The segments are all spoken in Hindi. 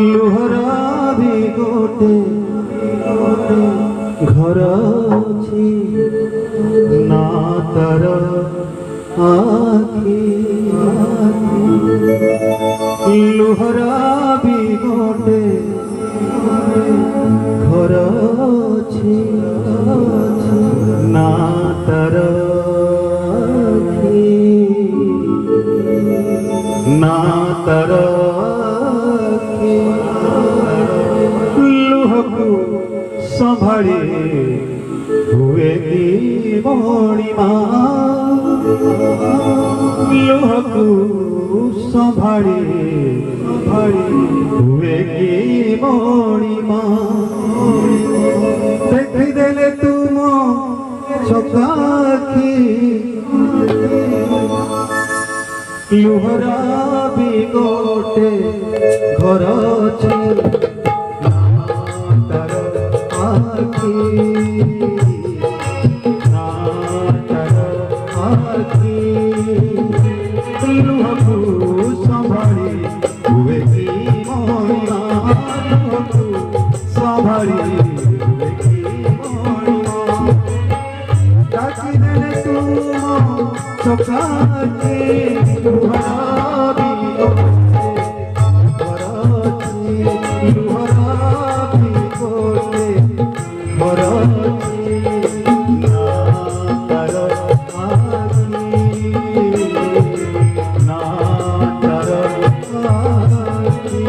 लुहरा भी गोटे घर अछि ना तर आखि लुहरा भी गोटे घर अछि ना तर ना तर लुहकु संभाळे हुए की मणिमा लुहकु संभाळे हुए की मणिमा देखि देले तुम चकाखी लुहरा भी गोटे घर अछि ना तर आखि ना तर आखि लुहकु संभाळे हुए की मणिमा लुहकु संभाळे हुए की मणिमा डाकी देले तुम चकाखी लुहरा भी गोटे घर अछि लुहरा भी गोटे घर अछि ना तर आखि ना तर आखि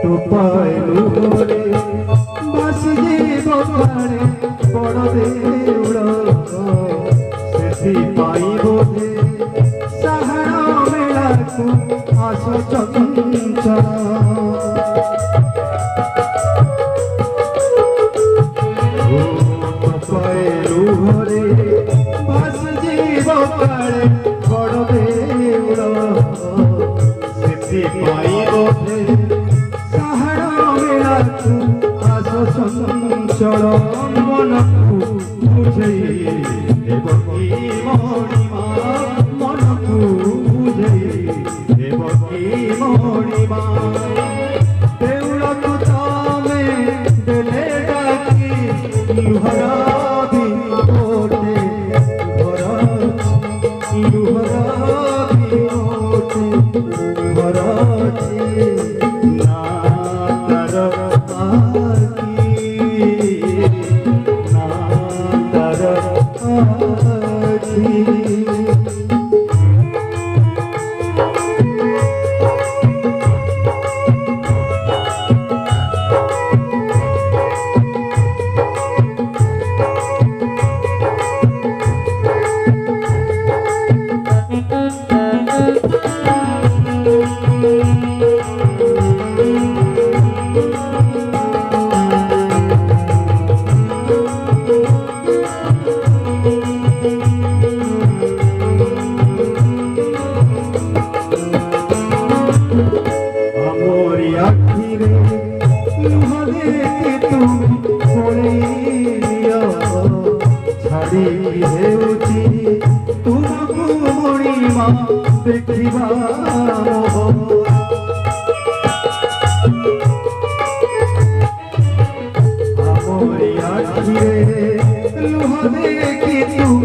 टोपायलु गोरे बस जीव काणे बड़ देउळ सेथि पाई बोधे साहाण मेलाकु आस चंचल टोपायलु गोरे बस जीव काणे बड़ देउळ सेथि पाई बोधे चल मनकु बुझई देव की मणिमा मनकु बुझई देव की मणिमा देउलकु तमे देले डाकी लुहरा भी गोटे घर अछि लुहरा भी गोटे घर अछि ना तर तुमको मणिमा देखिबा आमोरी आखिरे लुह देखि तुम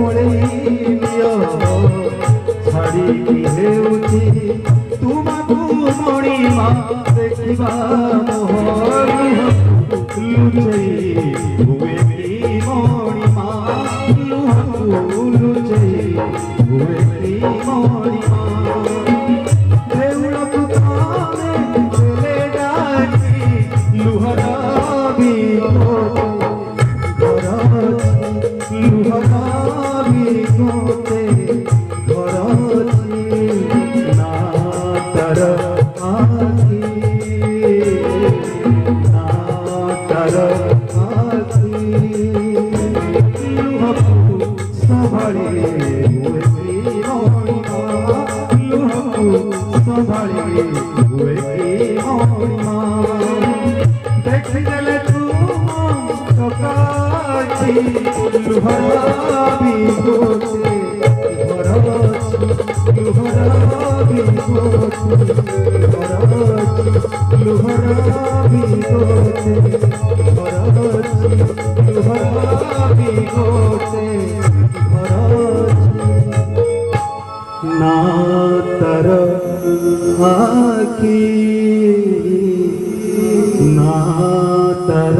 ओळेलियो छाड़ी हेउची तुमको मणिमा देखिबा लुचई हुए की मणिमा लुचई हुए की मणिमा देउलकु तमे देले डाकी लुहरा बिगोते घर अछि लुहरा बिगोते घर अछि ना तर आखी ना तर आखी लुहकु संभाळे हुए की मणिमा लुहकु संभाळे हुए की मणिमा देखले तू सकाची लुहरा बिगोते घर अछि लुहरा बिगोते घर अछि लुहरा बिगोते घर अछि लुहरा बिगोते घर अछि ना तर आखी ना तर